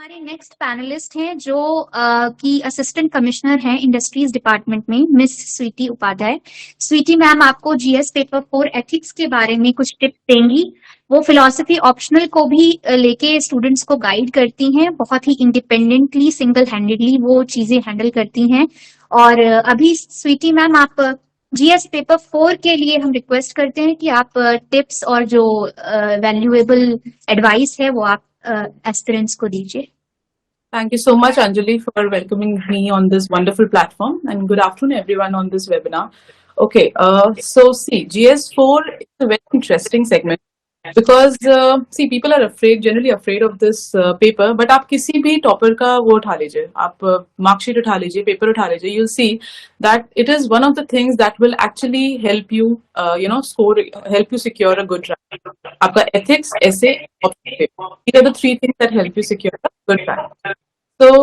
हमारे next panelist हैं जो कि असिस्टेंट कमिश्नर हैं इंडस्ट्रीज डिपार्टमेंट में, मिस स्वीटी उपाध्याय। स्वीटी मैम आपको जीएस पेपर 4 एथिक्स के बारे में कुछ टिप्स देंगी। वो फिलॉसफी ऑप्शनल को भी लेके स्टूडेंट्स को गाइड करती हैं, बहुत ही इंडिपेंडेंटली सिंगल हैंडेडली वो चीजें हैंडल करती हैं। और अभी स्वीटी मैम आप जीएस पेपर 4 के लिए हम रिक्वेस्ट करते हैं कि आप टिप्स और जो वैल्यूएबल एडवाइस है वो आप एस्पिरेंट्स को दीजिए। Thank you so much, Anjali, for welcoming me on this wonderful platform, and good afternoon, everyone, on this webinar. Okay, so see, GS4 is a very interesting segment because see, people are generally afraid of this paper. But आप किसी भी topper का वो उठा लीजिए, आप marksheet उठा लीजिए, पेपर उठा लीजिए, you'll see that it is one of the things that will actually help you, help you secure a good rank. आपका ethics, essay, these are the three things that help you secure a good rank. So,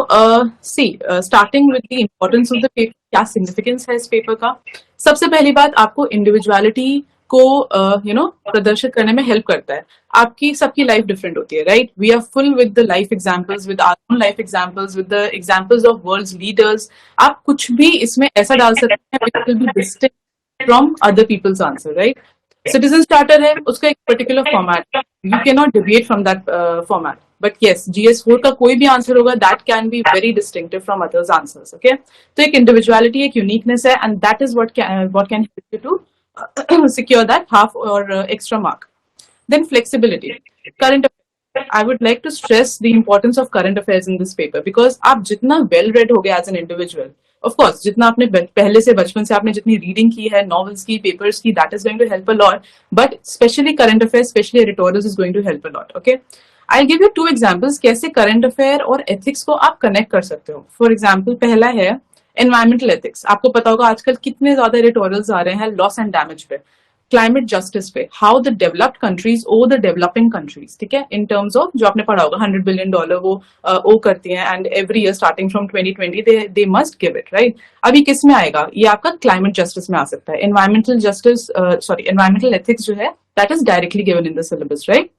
starting with the importance of the paper, क्या significance है इस paper का? सबसे पहली बात, आपको individuality को प्रदर्शित करने में हेल्प करता है। आपकी सबकी लाइफ डिफरेंट होती है, right? We are full with the life examples, with our own life examples, with the examples of worlds leaders. आप कुछ भी इसमें ऐसा डाल सकते हैं which will be distinct from other people's answer, right? Citizen starter है, उसका एक particular format, you can not deviate from that format. But yes, GS4 का कोई भी आंसर होगा that can be very distinctive from others answers. Okay, तो एक individuality, एक यूनिकनेस है, and that is what can help you to secure that half और extra mark. Then flexibility, current affairs. I would like to stress the importance of current affairs in this paper because आप जितना well read हो गए as an individual, of course, जितना आपने पहले से बचपन से आपने जितनी रीडिंग की है, novels की, papers की, that is going to help a lot. But especially current affairs, especially editorials, is going to help a lot. Okay, I'll give you two examples कैसे current affair और ethics को आप connect कर सकते हो। For example, पहला है environmental ethics. आपको पता होगा आजकल कितने ज्यादा editorials आ रहे हैं loss and damage पे, क्लाइमेट जस्टिस पे, how the developed countries owe the developing countries, ठीक है, इन टर्म्स ऑफ जो आपने पढ़ा होगा $100 बिलियन वो ओ करती हैं, and every year starting from 2020 they must give it, right? अभी किस में आएगा ये? आपका क्लाइमेट जस्टिस में आ सकता है। एनवायरमेंटल जस्टिस, एनवायरमेंटल एथिक्स जो है that is directly given in the syllabus, right?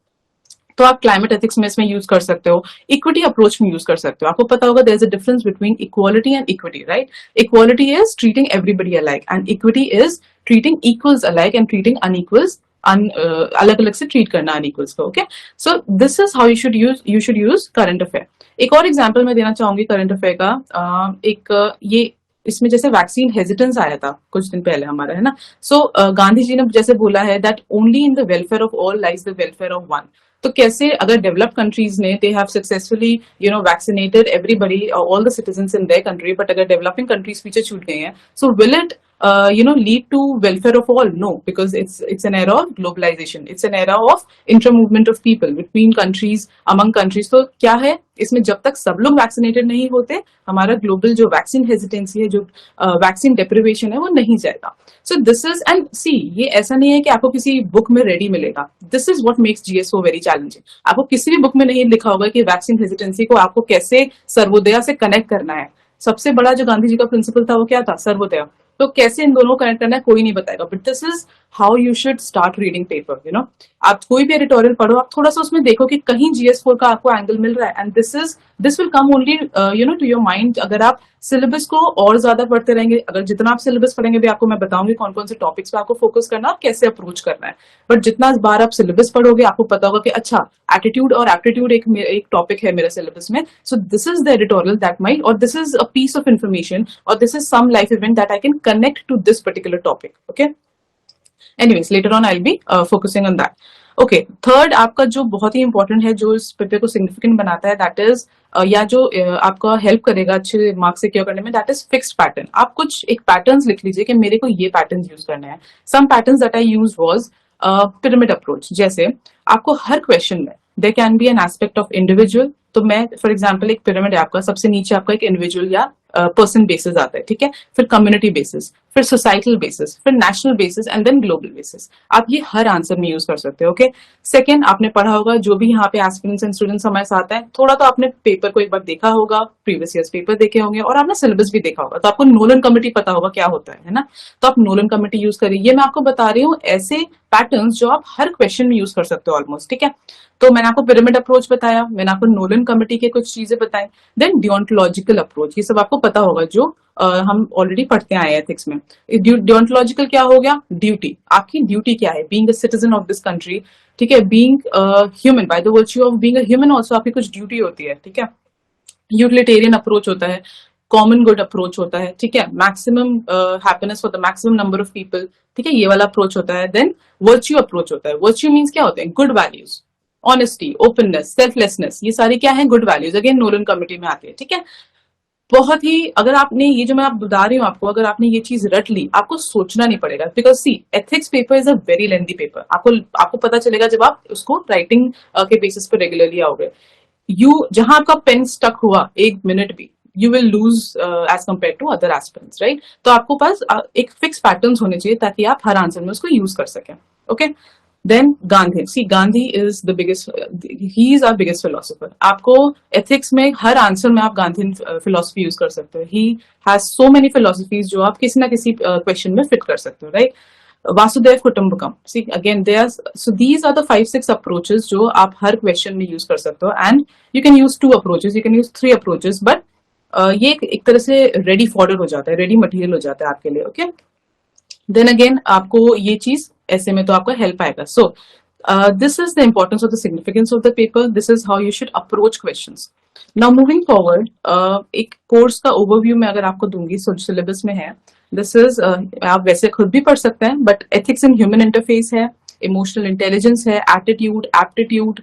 तो आप क्लाइमेट एथिक्स में इसमें यूज कर सकते हो, इक्विटी अप्रोच में यूज कर सकते हो। आपको पता होगा there is a difference between equality and equity, right? Equality is treating everybody alike and equity is treating equals alike and treating unequals अलग अलग से ट्रीट करना अनइक्वल्स को। Okay, so this is how you should use current affair. एक और example मैं देना चाहूंगी करंट अफेयर का। ये इसमें जैसे वैक्सीन हेजिटेंस आया था कुछ दिन पहले हमारा, है ना? सो गांधी जी ने जैसे बोला है that only in the welfare of all lies the welfare of one. तो कैसे अगर डेवलप्ड कंट्रीज ने they have successfully vaccinated everybody, all the citizens in their country, but अगर डेवलपिंग कंट्रीज पीछे छूट गए हैं, so will it lead to welfare of all? No, because it's an era of globalization. It's an era of inter-movement of people between countries, among countries. तो क्या है इसमें, जब तक सब लोग वैक्सीनेटेड नहीं होते, हमारा ग्लोबल जो वैक्सीन हेजिटेंसी है, जो वैक्सीन डेप्रिवेशन है, वो नहीं जाएगा। सो दिस इज, एंड सी, ये ऐसा नहीं है कि आपको किसी बुक में रेडी मिलेगा। This is what makes GS4 very challenging. आपको किसी भी बुक में नहीं लिखा होगा कि वैक्सीन हेजिटेंसी को आपको कैसे सर्वोदया से कनेक्ट करना है। सबसे बड़ा जो गांधी जी का प्रिंसिपल था वो क्या था? सर्वोदया। तो कैसे इन दोनों को कनेक्ट करना है कोई नहीं बताएगा, but this is how you should start reading paper. आप कोई भी एडिटोरियल पढ़ो, आप थोड़ा सा उसमें देखो कि कहीं GS4 का आपको एंगल मिल रहा है, and this will come only to your mind अगर आप सिलेबस को और ज्यादा पढ़ते रहेंगे। अगर जितना आप सिलेबस पढ़ेंगे भी, आपको मैं बताऊंगी कौन कौन से टॉपिक्स पे आपको फोकस करना, कैसे अप्रोच करना है। बट जितना बार आप सिलेबस पढ़ोगे, आपको पता होगा कि अच्छा, एटीट्यूड और एप्टीट्यूड एक टॉपिक है मेरे सिलेबस में, so this is the editorial that might, और this is a piece of information, और this is some life event that I can connect to this particular topic. Okay, anyways later on I will be focusing on that. Okay, third आपका जो बहुत ही important है, जो इस paper को significant बनाता है, दैट इज या जो आपका हेल्प करेगा अच्छे मार्क्स सिक्योर करने में, दैट इज फिक्स्ड पैटर्न। आप कुछ एक पैटर्न्स लिख लीजिए कि मेरे को ये पैटर्न्स यूज करने हैं। Some patterns that I use was pyramid approach. जैसे आपको हर क्वेश्चन में there can be an aspect of individual. तो मैं फॉर एग्जांपल, एक पिरामिड है आपका, सबसे नीचे आपका एक इंडिविजुअल या पर्सन बेसिस आता है, ठीक है, फिर कम्युनिटी बेसिस, फिर सोसाइटल बेसिस, फिर national basis and then global basis. आप ये हर आंसर में यूज कर सकते हो। ओके, सेकंड, आपने पढ़ा होगा जो भी यहाँ पे एस्पिरेंट्स एंड स्टूडेंट्स हमारे साथ हैं, थोड़ा तो आपने पेपर को एक बार देखा होगा, प्रीवियस ईयर्स पेपर देखे होंगे और आपने सिलेबस भी देखा होगा, तो आपको नोलन कमिटी पता होगा क्या होता है ना। तो आप नोलन कमिटी यूज करिए। ये मैं आपको बता रही हूँ ऐसे पैटर्न्स जो आप हर क्वेश्चन में यूज कर सकते हो ऑलमोस्ट, ठीक है। तो मैंने आपको पिरामिड अप्रोच बताया, मैंने आपको नोलन कमिटी के कुछ चीजें बताई, देन डियोंटोलॉजिकल अप्रोच, ये सब आपको पता होगा जो हम ऑलरेडी पढ़ते आए एथिक्स में। डियोंटोलॉजिकल क्या हो गया? ड्यूटी, आपकी ड्यूटी क्या है, being a citizen of this country, ठीक है, being human, by the virtue of being a human also आपकी कुछ ड्यूटी होती है, ठीक है। यूटिलिटेरियन अप्रोच होता है, कॉमन गुड अप्रोच होता है, ठीक है, maximum happiness for the maximum number of people, ठीक है, ये वाला अप्रोच होता है। देन वर्च्यू अप्रोच होता है। वर्च्यू मीन्स क्या होते हैं? Good values, honesty, openness, selflessness, ये सारी क्या है? Good values, again Nolan committee में आती है, ठीक है। बहुत ही, अगर आपने ये जो मैं आप बता रही हूँ आपको, अगर आपने ये चीज रट ली, आपको सोचना नहीं पड़ेगा, because see ethics paper is a very lengthy paper. आपको पता चलेगा जब आप उसको राइटिंग के बेसिस पर रेगुलरली आओगे। जहां आपका पेन स्टक हुआ एक मिनट भी, you will lose as compare to other aspirants, right. तो आपको पास एक फिक्स पैटर्न होने चाहिए ताकि आप हर आंसर में उसको यूज कर सकें। Okay, then Gandhi, see Gandhi is the biggest, he is our biggest philosopher. आपको एथिक्स में हर आंसर में आप गांधी फिलोसफी यूज कर सकते हो। He has so many philosophies जो आप किसी ना किसी क्वेश्चन में फिट कर सकते हो, राइट। वासुदेव कुटुंबकम, see again they are, so these are the 5-6 approaches जो आप हर क्वेश्चन में यूज कर सकते हो। And you can use 2 approaches, you can use 3 approaches, but ये एक तरह से रेडी फॉर्डर हो जाता है, रेडी मटेरियल हो जाता है आपके लिए। ओके, देन अगेन आपको ये चीज ऐसे में तो आपका हेल्प आएगा। सो this is the importance of the significance of the paper, this is how you should approach questions. Now moving forward, एक कोर्स का ओवरव्यू मैं अगर आपको दूंगी, सिलेबस में है, दिस इज, आप वैसे खुद भी पढ़ सकते हैं, but ethics in human interface है, इमोशनल इंटेलिजेंस है, एटीट्यूड, एप्टीट्यूड,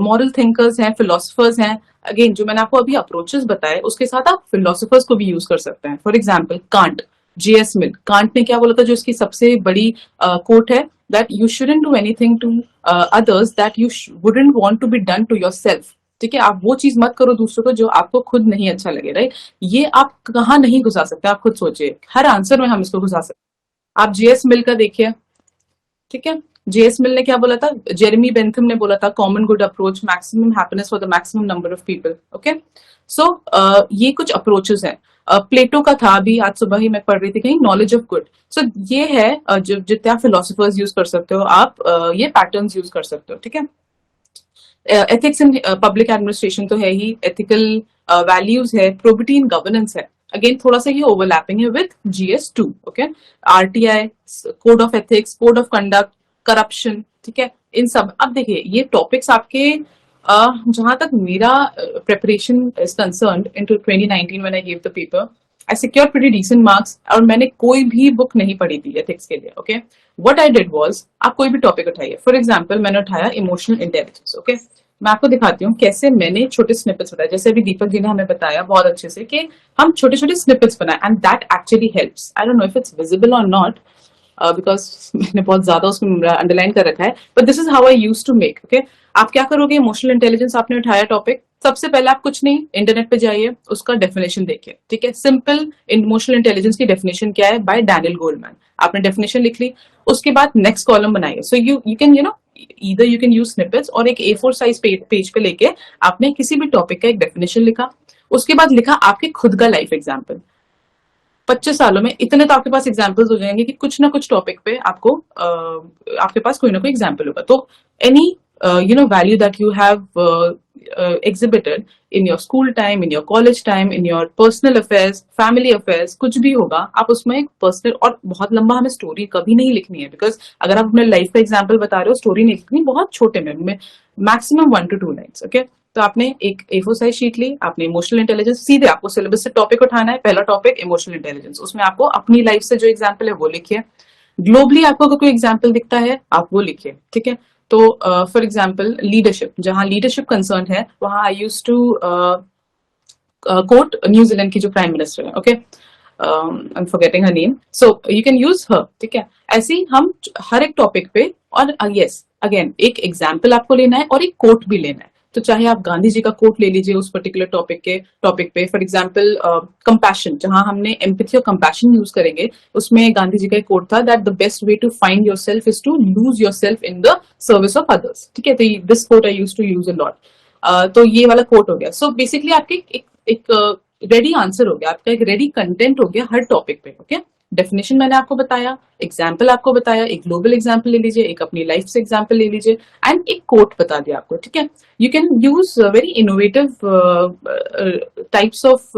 मॉरल थिंकर्स हैं, फिलोसफर्स हैं। अगेन जो मैंने आपको अभी अप्रोचेस बताए उसके साथ आप फिलोसफर्स को भी यूज कर सकते हैं। For example can't, J.S. Mill, can't ने क्या बोला था, जो इसकी सबसे बड़ी कोट है, that you shouldn't do anything to others that you wouldn't want to be done to yourself, ठीक है। आप वो चीज मत करो दूसरों को जो आपको खुद नहीं अच्छा लगे, राइट। ये आप कहाँ नहीं घुसा सकते, आप खुद सोचिए, हर आंसर में हम इसको घुसा सकते हैं। आप J.S. मिल का देखिए, ठीक है। J.S. मिल ने क्या बोला था, जेरेमी बेंथम ने बोला था, common good approach, maximum happiness for the maximum number of people. Okay, so ये कुछ अप्रोचेस हैं। प्लेटो का था, अभी आज सुबह ही मैं पढ़ रही थी कहीं, नॉलेज ऑफ गुड। सो ये है जो जितने आप फिलोसफर्स यूज कर सकते हो, आप ये पैटर्न्स यूज कर सकते हो, ठीक है। एथिक्स इन पब्लिक एडमिनिस्ट्रेशन तो है ही, एथिकल वैल्यूज है, प्रोबिटी इन गवर्नेंस है। अगेन थोड़ा सा ये ओवरलैपिंग है with GS2, okay. RTI, code of ethics, code of conduct, corruption, ठीक है, इन सब। अब देखिए ये टॉपिक्स आपके, जहां तक मेरा preparation is concerned into 2019 when I give the paper, I secured pretty decent marks, और मैंने कोई भी बुक नहीं पढ़ी थी एथिक्स के लिए। Okay, what I did was, आप कोई भी टॉपिक उठाइए, फॉर एग्जांपल मैंने उठाया इमोशनल इंटेलिजेंस। ओके, मैं आपको दिखाती हूँ कैसे मैंने छोटे स्निपेट्स बताए, जैसे अभी दीपक जी ने हमें बताया बहुत अच्छे से कि हम छोटे छोटे स्निपेट्स बनाए, and that actually helps. I don't know if it's visible और नॉट, बिकॉज मैंने बहुत ज्यादा उसमें अंडरलाइन कर रखा है, but this is how I use to make. Okay, आप क्या करोगे, इमोशनल इंटेलिजेंस आपने उठाया टॉपिक, सबसे पहले आप कुछ नहीं, इंटरनेट पे जाइए, उसका डेफिनेशन देखिए, ठीक है। सिंपल इमोशनल इंटेलिजेंस की डेफिनेशन क्या है, बाय डैनियल गोल्डमैन, आपने डेफिनेशन लिख ली। उसके बाद नेक्स्ट कॉलम बनाइए। सो you can, you know, either you can use snippets, और एक A4 साइज पेज पे लेके आपने किसी भी टॉपिक का एक डेफिनेशन लिखा। उसके बाद लिखा आपके खुद का लाइफ एग्जाम्पल। 25 सालों में इतने तो आपके पास एग्जाम्पल्स हो जाएंगे कि कुछ ना कुछ टॉपिक पे आपको आपके पास कोई ना कोई एग्जाम्पल होगा। तो any value that you have exhibited in your school time, in your college time, in your personal affairs, family affairs, कुछ भी होगा, आप उसमें एक पर्सनल, और बहुत लंबा हमें स्टोरी कभी नहीं लिखनी है, बिकॉज अगर आप अपने लाइफ का एग्जाम्पल बता रहे हो, स्टोरी नहीं लिखनी, बहुत छोटे में मैक्सिमम 1 to 2 लाइन्स। ओके, तो आपने एक A4 साइज शीट ली, आपने इमोशनल इंटेलिजेंस, सीधे आपको सिलेबस से टॉपिक उठाना है, पहला टॉपिक इमोशनल इंटेलिजेंस, उसमें आपको अपनी लाइफ से जो एग्जाम्पल है वो लिखिए। ग्लोबली आपको अगर कोई एग्जाम्पल दिखता है आप वो लिखिए, ठीक है। तो फॉर एग्जाम्पल लीडरशिप, जहां लीडरशिप कंसर्न है वहां I use to quote New Zealand की जो प्राइम मिनिस्टर है, okay, I am forgetting her name, so you can use her, ठीक है। ऐसे ही हम हर एक टॉपिक पे, और यस अगेन एक एग्जाम्पल आपको लेना है और एक कोट भी लेना है, तो चाहे आप गांधी जी का कोट ले लीजिए उस पर्टिकुलर टॉपिक पे, फॉर एग्जाम्पल कंपैशन, जहां हमने एम्पैथी और कंपैशन यूज करेंगे, उसमें गांधी जी का एक कोट था that the best way to find yourself is to lose yourself in the service of others. ठीक है, तो this quote I use to use a lot. तो ये वाला कोट हो गया। सो बेसिकली आपके एक रेडी आंसर हो गया, आपका एक रेडी कंटेंट हो गया हर टॉपिक पे। ओके, डेफिनेशन मैंने आपको बताया, एग्जाम्पल आपको बताया, एक ग्लोबल एग्जाम्पल ले लीजिए, एक अपनी लाइफ से एग्जाम्पल ले लीजिए, एंड एक कोट बता दिया आपको। ठीक है, you can use very innovative types of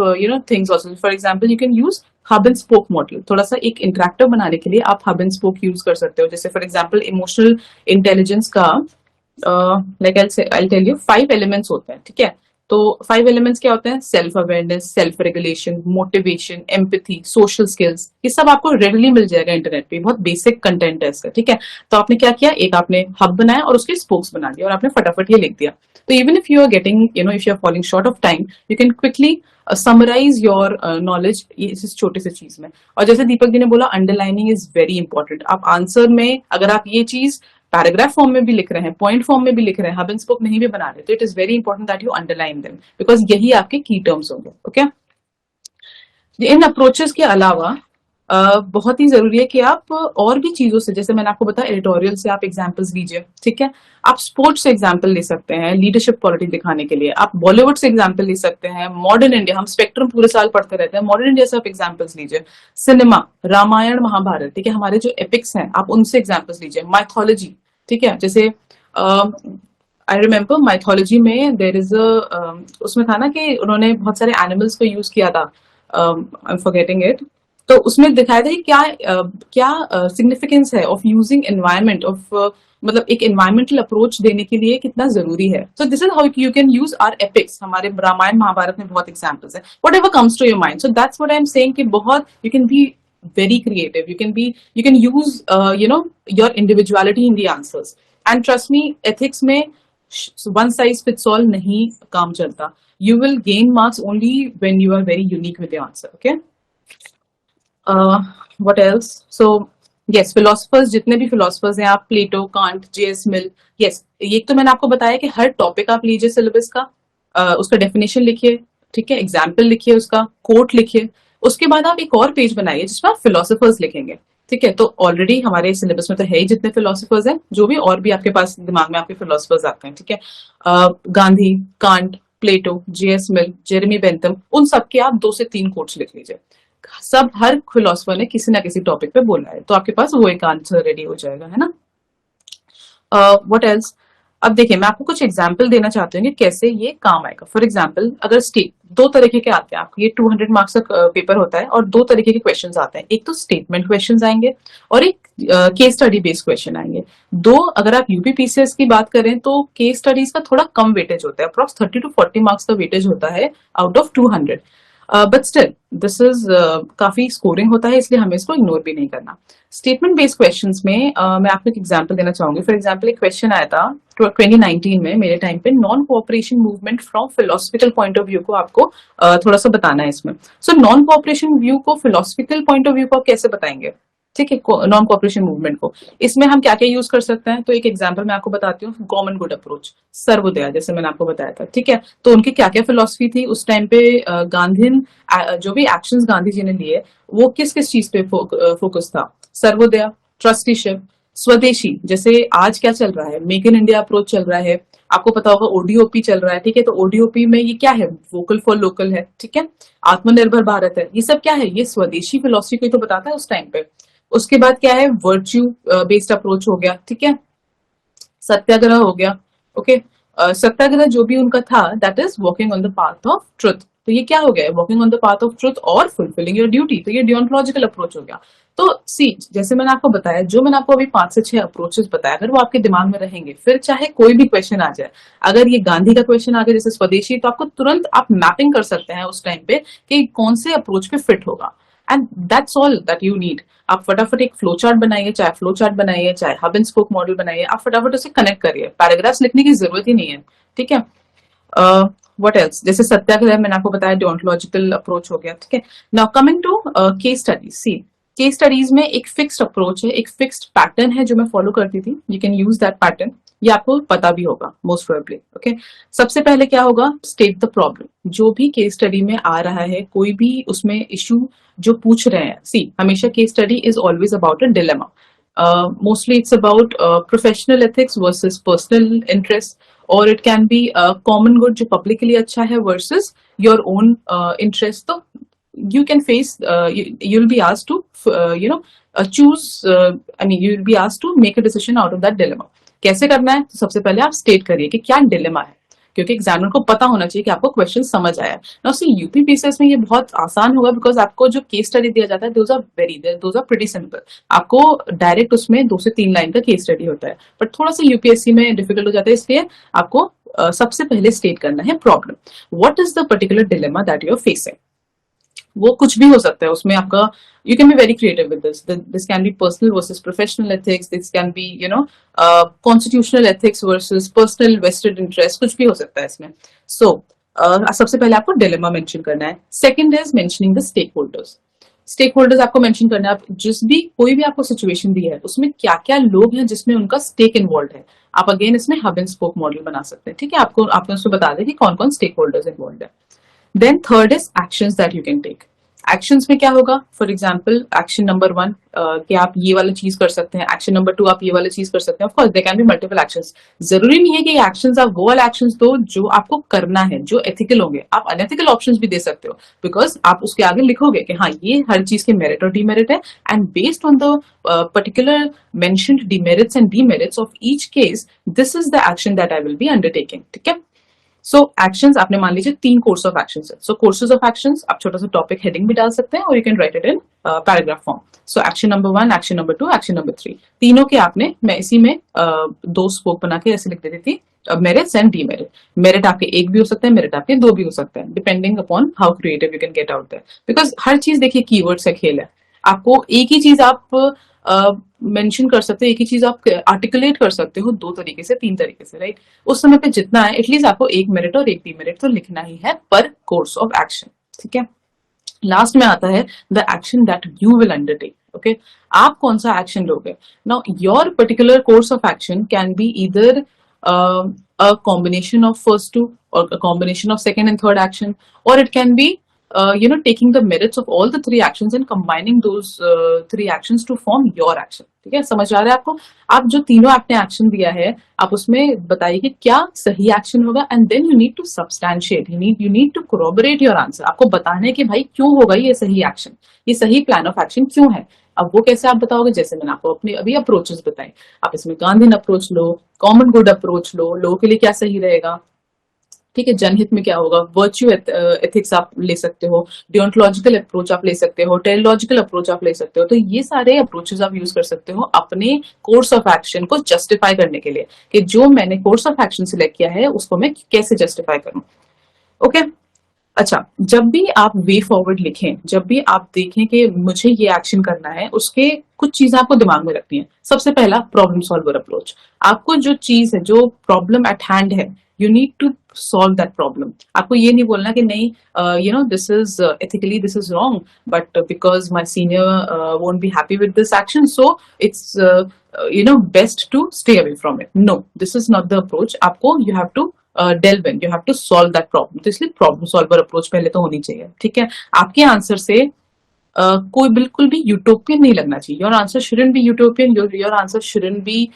things also. For example you can use hub and spoke model, थोड़ा सा एक इंटरेक्टिव बनाने के लिए आप हब एंड स्पोक यूज कर सकते हो। जैसे फॉर एग्जाम्पल इमोशनल इंटेलिजेंस का like I tell you 5 elements होते हैं। ठीक है, तो 5 एलिमेंट्स क्या होते हैं? Self awareness, self regulation, motivation, empathy, social skills. ये सब आपको रेडली मिल जाएगा इंटरनेट पे, बहुत बेसिक कंटेंट है इसका। ठीक है, तो आपने क्या किया, एक आपने हब बनाया और उसके स्पोक्स बना दिया और आपने फटाफट ये लिख दिया। तो even if you are getting if you are falling short of time, you can quickly summarise your knowledge इस छोटे से चीज में। और जैसे दीपक जी ने बोला, अंडरलाइनिंग इज वेरी इंपॉर्टेंट। आप आंसर में अगर आप ये चीज पैराग्राफ फॉर्म में भी लिख रहे हैं, पॉइंट फॉर्म में भी लिख रहे हैं, हब एंड स्पोक नहीं भी बना रहे, तो it is very important that you underline them, because यही आपके की टर्म्स होंगे। ओके, इन अप्रोचेस के अलावा बहुत ही जरूरी है कि आप और भी चीजों से, जैसे मैंने आपको बताया एडिटोरियल से आप एग्जांपल्स लीजिए। ठीक है, आप स्पोर्ट्स से एग्जांपल ले सकते हैं लीडरशिप क्वालिटी दिखाने के लिए, आप बॉलीवुड से एग्जांपल ले सकते हैं, मॉडर्न इंडिया, हम स्पेक्ट्रम पूरे साल पढ़ते रहते हैं, मॉडर्न इंडिया से आप एग्जांपल्स लीजिए, सिनेमा, रामायण महाभारत, ठीक है, हमारे जो एपिक्स हैं आप उनसे एग्जांपल्स लीजिए, माइथोलॉजी। ठीक है, जैसे आई रिमेम्बर माइथोलॉजी में देयर इज उसमें था ना कि उन्होंने बहुत सारे एनिमल्स को यूज किया था, आई एम फॉरगेटिंग इट। तो उसमें दिखाया था कि क्या सिग्निफिकेंस है ऑफ यूजिंग एनवायरमेंट ऑफ मतलब एक एनवायरमेंटल अप्रोच देने के लिए कितना जरूरी है। So this is how you can use our epics, हमारे रामायण महाभारत में बहुत एग्जांपल्स है, whatever comes to your mind. So that's what I am saying कि बहुत you can be very creative, you can use your individuality in the answers, and trust me, ethics में one size fits all नहीं काम चलता। You will gain marks only when you are very unique with your answer. Okay, what else? So yes, philosophers, जितने भी philosophers हैं आप, प्लेटो, can't, J.S. Mill, yes, ये तो मैंने आपको बताया कि हर टॉपिक आप लीजिए सिलेबस का, उसका डेफिनेशन लिखिए, ठीक है, एग्जाम्पल लिखिए, उसका कोट लिखिए, उसके बाद आप एक और पेज बनाइए जिसमें आप फिलोसोफर्स लिखेंगे। ठीक है, तो ऑलरेडी हमारे सिलेबस में तो है ही जितने फिलोसोफर्स हैं, जो भी और भी आपके पास दिमाग में आपके फिलोसोफर्स आते हैं। ठीक है, Gandhi, Kant, Plato, J.S. Mill, Jeremy Bentham, उन सब के आप 2 से 3 कोट्स लिख लीजिए। सब हर फिलोसोफर ने किसी ना किसी टॉपिक पे बोला है, तो आपके पास वो एक आंसर रेडी हो जाएगा, है ना। What else? अब देखिए, मैं आपको कुछ एग्जाम्पल देना चाहती हूँ कि कैसे ये काम आएगा। फॉर एग्जाम्पल, अगर दो तरीके के आते हैं आपको, ये 200 मार्क्स का पेपर होता है और 2 तरीके के क्वेश्चंस आते हैं। एक तो स्टेटमेंट क्वेश्चंस आएंगे और एक केस स्टडी बेस्ड क्वेश्चन आएंगे। अगर आप यूपीपीसीएस की बात करें तो केस स्टडीज का थोड़ा कम वेटेज होता है, अप्रॉक्स 30 to 40 मार्क्स का वेटेज होता है out of 200, but still this is काफी स्कोरिंग होता है, इसलिए हमें इसको इग्नोर भी नहीं करना। स्टेटमेंट बेस्ड क्वेश्चंस में मैं आपको एक एग्जांपल देना चाहूंगी। फॉर एग्जांपल, एक क्वेश्चन आया था 2019 में मेरे टाइम पे, non cooperation movement from philosophical point of view को आपको थोड़ा सा बताना है इसमें। सो नॉन कोऑपरेशन व्यू को फिलोसफिकल पॉइंट ऑफ व्यू को आप कैसे बताएंगे? ठीक है, नॉन कोऑपरेशन मूवमेंट को इसमें हम क्या क्या यूज कर सकते हैं? तो एक एग्जांपल मैं आपको बताती हूँ, कॉमन गुड अप्रोच, सर्वोदया, जैसे मैंने आपको बताया था। ठीक है, तो उनकी क्या क्या फिलोसफी थी उस टाइम पे, गांधी जो भी एक्शंस गांधी जी ने लिए वो किस किस चीज पे फोकस था? सर्वोदया, ट्रस्टीशिप, स्वदेशी, जैसे आज क्या चल रहा है, मेक इन इंडिया अप्रोच चल रहा है, आपको पता होगा ओडीओपी चल रहा है। ठीक है, तो ओडीओपी में ये क्या है? वोकल फॉर लोकल है। ठीक है, आत्मनिर्भर भारत है, ये सब क्या है? ये स्वदेशी फिलोसफी को तो बताता है उस टाइम पे। उसके बाद क्या है? वर्च्यू बेस्ड अप्रोच हो गया। ठीक है, सत्याग्रह हो गया। ओके, सत्याग्रह जो भी उनका था, that is walking on the path of truth. तो ये क्या हो गया? Walking on the path of truth और फुलफिलिंग योर ड्यूटी, तो ये डियोंटोलॉजिकल अप्रोच हो गया। तो सी, जैसे मैंने आपको बताया, जो मैंने आपको अभी 5 से 6 अप्रोचेस बताया, अगर वो आपके दिमाग में रहेंगे, फिर चाहे कोई भी क्वेश्चन आ जाए, अगर ये गांधी का क्वेश्चन आ गया जैसे स्वदेशी, तो आपको तुरंत आप मैपिंग कर सकते हैं उस टाइम पे कि कौन से अप्रोच पे फिट होगा, and that's all that you need. आप फटाफट एक फ्लो चार्ट बनाइए, चाहे फ्लो चार्ट बनाइए, चाहे हब एंड स्पोक मॉडल बनाइए, आप फटाफट उसे कनेक्ट करिए, पैराग्राफ्स लिखने की जरूरत ही नहीं है। ठीक है, व्हाट एल्स? जैसे सत्याग्रह मैंने आपको बताया, डियोंटोलॉजिकल अप्रोच हो गया। ठीक है, now coming to case studies. See, case studies में एक फिक्स्ड अप्रोच है, एक फिक्स्ड पैटर्न है जो मैं फॉलो करती थी, you can use that pattern. ये आपको पता भी होगा मोस्ट प्रोबेबली। ओके, सबसे पहले क्या होगा, स्टेट द प्रॉब्लम। जो भी केस स्टडी में आ रहा है, कोई भी उसमें इश्यू जो पूछ रहे हैं, सी हमेशा case study is always about a dilemma. Mostly it's about professional ethics versus personal interest, और it can be common good जो पब्लिक के लिए अच्छा है वर्सेस योर ओन इंटरेस्ट। तो you can face you'll be asked to choose I mean you'll be asked to make a decision out of that dilemma। कैसे करना है, तो सबसे पहले आप स्टेट करिए कि क्या डिलेमा है, क्योंकि एग्जामिनर को पता होना चाहिए कि आपको क्वेश्चन समझ आया है। नाउ सी यूपीपीसीएस में ये बहुत आसान होगा, बिकॉज आपको जो केस स्टडी दिया जाता है दोज आर प्रीटी सिंपल। आपको डायरेक्ट उसमें 2 से 3 लाइन का केस स्टडी होता है, बट थोड़ा सा यूपीएससी में डिफिकल्ट हो जाता है, इसलिए आपको सबसे पहले स्टेट करना है problem. What is the particular dilemma that you are facing. वो कुछ भी हो सकता है उसमें आपका, you can be very creative with this can be personal versus professional ethics, this can be constitutional ethics versus personal vested interest, कुछ भी हो सकता है इसमें। सो सबसे पहले आपको डिलेमा मेंशन करना है। Second is mentioning the stakeholders. Stakeholders आपको मेंशन करना है, आप जिस भी कोई भी आपको सिचुएशन दी है उसमें क्या क्या लोग हैं जिसमें उनका स्टेक इन्वॉल्व है। आप अगेन इसमें हब एंड स्पोक मॉडल बना सकते हैं, ठीक है, आपने उसमें बता दें कि कौन कौन स्टेक होल्डर्स इन्वॉल्व है। Then third is actions that you can take. Actions में क्या होगा, फॉर एग्जांपल एक्शन नंबर 1 कि आप ये वाला चीज कर सकते हैं, एक्शन नंबर 2 आप ये वाला चीज कर सकते हैं। Of course there can be multiple actions. जरूरी नहीं है कि एक्शंस आप वो वाले एक्शंस दो जो आपको करना है, जो एथिकल होंगे। आप अनएथिकल ऑप्शंस भी दे सकते हो, बिकॉज आप उसके आगे लिखोगे कि हाँ ये हर चीज के मेरिट और डीमेरिट है, and based on the particular mentioned demerits and demerits of each case, this is the action that I will be undertaking. ठीक है, सो एक्शंस आपने मान लीजिए 3 कोर्स ऑफ एक्शंस है। सो कोर्सेज ऑफ एक्शंस आप छोटा सा टॉपिक हेडिंग भी डाल सकते हैं, और you can write it in paragraph form. So action number 1, action number 2, action number 3, तीनों के आपने, मैं इसी में 2 स्पोक बना के ऐसे लिख देती थी, मेरिट्स एंड डीमेरिट। मेरिट आपके 1 भी हो सकते हैं, मेरिट आपके 2 भी हो सकते हैं, depending upon how creative you can get out there. Because हर चीज देखिए कीवर्ड से खेल है। आपको एक ही चीज आप मेंशन कर सकते हो, एक ही चीज आप आर्टिकुलेट कर सकते हो 2 तरीके से, 3 तरीके से, राइट। उस समय पे जितना है एटलीस्ट आपको 1 मेरिट और 1 डीमेरिट तो लिखना ही है पर कोर्स ऑफ एक्शन। ठीक है, लास्ट में आता है the action that you will undertake. Okay, आप कौन सा एक्शन लोगे। Now your particular course of action can be either a combination of first 2 or a combination of second and third action, or it can be taking the merits of all the 3 actions and combining those 3 actions to form your action। ठीक है, समझ आ रहा है आपको। आप जो तीनों आपने एक्शन दिया है, आप उसमें बताइए कि क्या सही एक्शन होगा, and then you need to substantiate, you need to corroborate your answer. आपको बताना है कि भाई क्यों होगा ये सही एक्शन, ये सही प्लान ऑफ एक्शन क्यों है। अब वो कैसे आप बताओगे, जैसे मैंने आपको अपने अभी अप्रोचेस बताए, आप इसमें गांधीन अप्रोच लो, कॉमन गुड अप्रोच लो, लोगों के लिए क्या सही रहेगा, ठीक है, जनहित में क्या होगा, वर्च्यू एथिक्स आप ले सकते हो, डियोंटोलॉजिकल अप्रोच आप ले सकते हो, टेलिलॉजिकल अप्रोच आप ले सकते हो। तो ये सारे अप्रोचेस आप यूज कर सकते हो अपने कोर्स ऑफ एक्शन को जस्टिफाई करने के लिए, कि जो मैंने कोर्स ऑफ एक्शन सिलेक्ट किया है उसको मैं कैसे जस्टिफाई करूं। ओके, अच्छा, जब भी आप वे फॉरवर्ड लिखें, जब भी आप देखें कि मुझे ये एक्शन करना है, उसके कुछ चीजें आपको दिमाग में रखनी है। सबसे पहला प्रॉब्लम सॉल्वर अप्रोच। आपको जो चीज है, जो प्रॉब्लम एट हैंड है, you need to solve that problem. आपको ये नहीं बोलना कि नहीं this is ethically this is wrong, but because my senior won't be happy with this action, so it's best to stay away from it. No, this is not the approach. आपको you have to delve in, you have to solve that problem। तो इसलिए problem solver approach पहले तो होनी चाहिए। ठीक है, आपके आंसर से कोई बिल्कुल भी यूटोपियन नहीं लगना चाहिए। Your answer shouldn't be utopian, your answer shouldn't be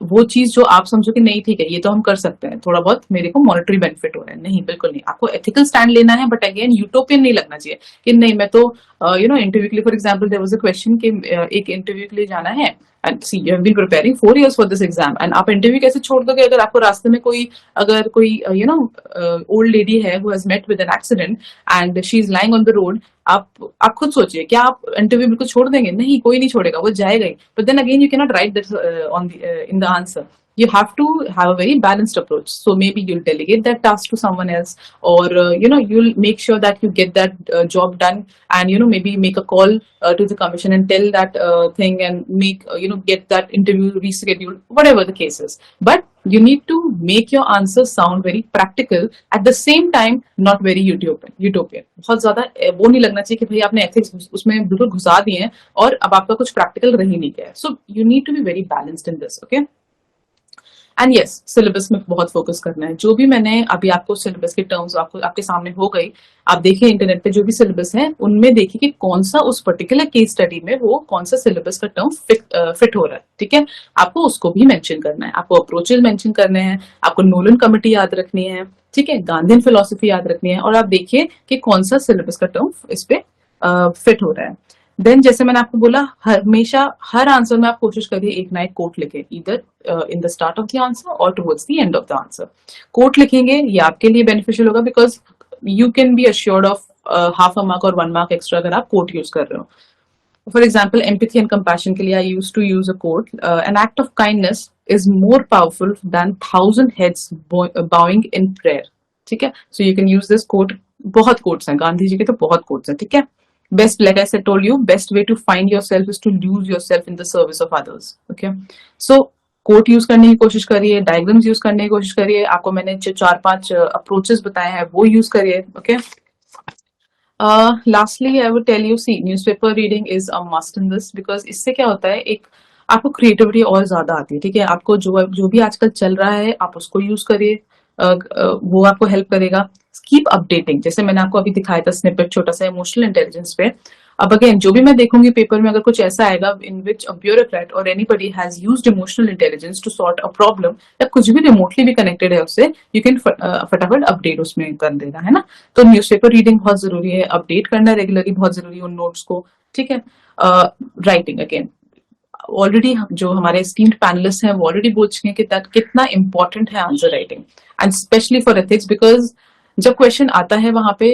वो चीज जो आप समझो कि नहीं ठीक है ये तो हम कर सकते हैं, थोड़ा बहुत मेरे को मॉनेटरी बेनिफिट हो रहा है। नहीं, बिल्कुल नहीं। आपको एथिकल स्टैंड लेना है, बट अगेन यूटोपियन नहीं लगना चाहिए कि नहीं मैं तो इंटरव्यू के लिए, for example there was a question कि एक इंटरव्यू के लिए जाना है, and see you have been preparing 4 years for this exam, and आप इंटरव्यू कैसे छोड़ दोगे अगर आपको रास्ते में कोई ओल्ड लेडी है who has met with an accident and she is lying on the road। आप खुद सोचिए, क्या आप इंटरव्यू बिल्कुल छोड़ देंगे? नहीं, कोई नहीं छोड़ेगा, वो जाएगा ही। But then again you can not write that on in the answer. You have to have a very balanced approach. So maybe you'll delegate that task to someone else, or you'll make sure that you get that job done, and maybe make a call to the commission and tell that thing, and make get that interview rescheduled, whatever the case is. But you need to make your answers sound very practical, at the same time not very utopian। बहुत ज्यादा वो नहीं लगना चाहिए कि भाई आपने ethics उसमें बिल्कुल घुसा दिए हैं और अब आपका कुछ practical रह ही नहीं गया है। So you need to be very balanced in this, okay? And yes, syllabus में बहुत फोकस करना है। जो भी मैंने अभी आपको सिलेबस के टर्म्स आपको आपके सामने हो गई, आप देखिए इंटरनेट पे जो भी सिलेबस है उनमें देखिए कि कौन सा उस पर्टिकुलर केस स्टडी में वो कौन सा सिलेबस का टर्म फिट हो रहा है, ठीक है। आपको उसको भी मेंशन करना है, आपको अप्रोचेस मेंशन करने हैं, आपको नोलन कमिटी याद रखनी है, ठीक है, गांधीन फिलोसफी याद रखनी है, और आप देखिए कि कौन सा सिलेबस का टर्म इस पे फिट हो रहा है। देन जैसे मैंने आपको बोला, हमेशा हर आंसर में आप कोशिश करिए एक ना एक कोट लिखे, इधर in the start of the answer और towards the end of the answer. Quote लिखेंगे, ये आपके लिए बेनिफिशियल होगा, because you can be assured of half a mark और 1 मार्क एक्स्ट्रा अगर आप कोट यूज कर रहे हो। For example, empathy and compassion के लिए I use to use a quote, an act of kindness is more powerful than 1000 heads bowing in prayer, ठीक है। So you can use this quote. बहुत quotes हैं, गांधी जी के तो बहुत कोट्स हैं, ठीक है। Best, like I said, told you, best way to find yourself is to lose yourself in the service of others. Okay, so quote use करने की कोशिश करिए, डायग्राम्स यूज करने की कोशिश करिए, आपको मैंने 4-5 अप्रोचेस बताए हैं वो यूज करिए। Okay, lastly I would tell you, see newspaper reading is a must in this, because इससे क्या होता है, एक आपको क्रिएटिविटी और ज्यादा आती है, ठीक है। आपको जो भी आजकल चल रहा है आप उसको यूज करिए, वो आपको हेल्प करेगा। कीप अपडेटिंग, जैसे मैंने आपको अभी दिखाया था स्निपेट छोटा सा इमोशनल इंटेलिजेंस पे। अब अगेन जो भी मैं देखूंगी पेपर में, अगर कुछ ऐसा आएगा इन विच अ ब्यूरोक्रेट और anybody has used emotional intelligence to sort a problem, या कुछ भी रिमोटली भी कनेक्टेड है उससे, यू कैन फटाफट अपडेट उसमें कर देना, है ना। तो न्यूज़पेपर रीडिंग बहुत जरूरी है, अपडेट करना रेगुलरली बहुत जरूरी है उन नोट्स को, ठीक है। राइटिंग, अगेन ऑलरेडी जो हमारे स्टीम्ड पैनलिस्ट हैं वो ऑलरेडी बोल चुके हैं कि दैट कितना इंपॉर्टेंट है answer writing, and specially for ethics, because जब क्वेश्चन आता है वहां पे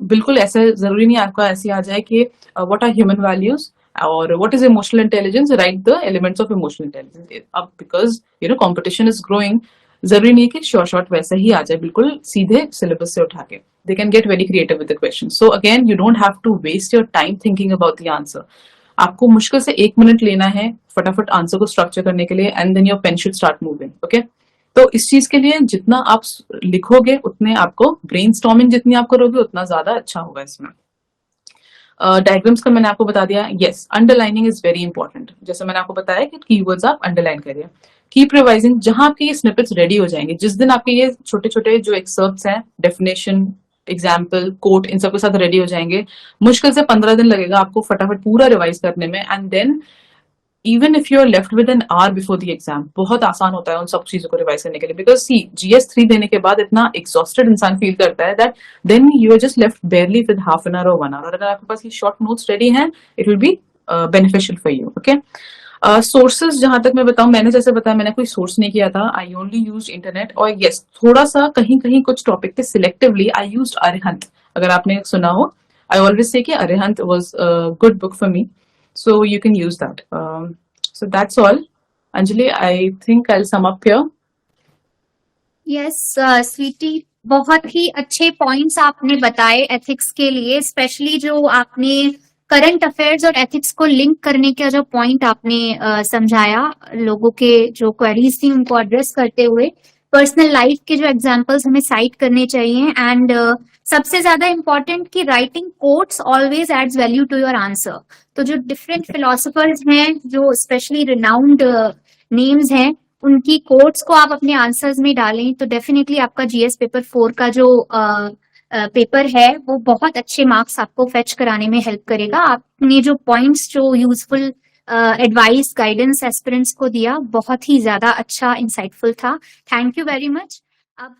बिल्कुल ऐसा जरूरी नहीं आपका ऐसे आ जाए कि व्हाट आर ह्यूमन वैल्यूज और what is emotional intelligence, right the elements of emotional intelligence. अब बिकॉज कॉम्पिटिशन इज ग्रोइंग, जरूरी नहीं है कि शॉर्ट वैसा ही आ जाए बिल्कुल सीधे सिलेबस से उठा के। They can get very creative with the question. So again, you don't have to waste your time thinking about the answer. आपको मुश्किल से 1 मिनट लेना है फटाफट आंसर को स्ट्रक्चर करने के लिए, and then your pen should start moving. Okay, तो इस चीज के लिए जितना आप लिखोगे उतने आपको ब्रेनस्टॉर्मिंग जितनी आप करोगे उतना ज्यादा अच्छा होगा इसमें। डायग्राम्स का मैंने आपको बता दिया। Yes, underlining is very important. जैसे मैंने आपको बताया कि कीवर्ड्स आप अंडरलाइन करिए। कीप रिवाइजिंग, जहां आपके ये स्निपेट्स रेडी हो जाएंगे, जिस दिन आपके ये छोटे छोटे जो एक्सर्प्ट्स हैं, डेफिनेशन, एग्जाम्पल, कोट, इन सबके साथ रेडी हो जाएंगे, मुश्किल से 15 दिन लगेगा आपको फटाफट पूरा रिवाइज करने में। And then even if you are left with an hour before the exam, बहुत आसान होता है उन सब चीजों को रिवाइज करने के लिए, बिकॉज सी GS3 देने के बाद इतना एग्जॉस्टेड इंसान फील करता है that then you are just left barely with half an hour और 1 आवर। और अगर आपके पास ये शॉर्ट नोट्स रेडी हैं, it will be beneficial for you. Okay, sources जहां तक मैं बताऊं, मैंने जैसे बताया मैंने कोई सोर्स नहीं किया था, आई ओनली यूज इंटरनेट। और यस, थोड़ा सा कहीं कहीं कुछ टॉपिक पे सिलेक्टिवली आई यूज अरिहंत, अगर आपने सुना हो। आई ऑलवेज से कि Arihant was good book for me, so you can use that. So that's all. Anjali, I think I'll sum up here. Yes sweetie, बहुत ही अच्छे पॉइंट्स आपने बताए एथिक्स के लिए, स्पेशली जो आपने करंट अफेयर्स और एथिक्स को लिंक करने का जो पॉइंट आपने समझाया, लोगों के जो क्वेरीज थी उनको एड्रेस करते हुए पर्सनल लाइफ के जो एग्जांपल्स हमें साइट करने चाहिए, एंड सबसे ज्यादा इम्पोर्टेंट कि writing quotes always adds value to your answer. तो जो डिफरेंट फिलोसफर्स हैं, जो स्पेशली रिनाउंड नेम्स हैं, उनकी कोट्स को आप अपने आंसर्स में डालें तो डेफिनेटली आपका GS पेपर 4 का जो पेपर है वो बहुत अच्छे मार्क्स आपको फेच कराने में हेल्प करेगा। आपने जो पॉइंट्स, जो यूजफुल एडवाइस, गाइडेंस एस्पिरेंट्स को दिया, बहुत ही ज्यादा अच्छा इंसाइटफुल था। Thank you very much. अब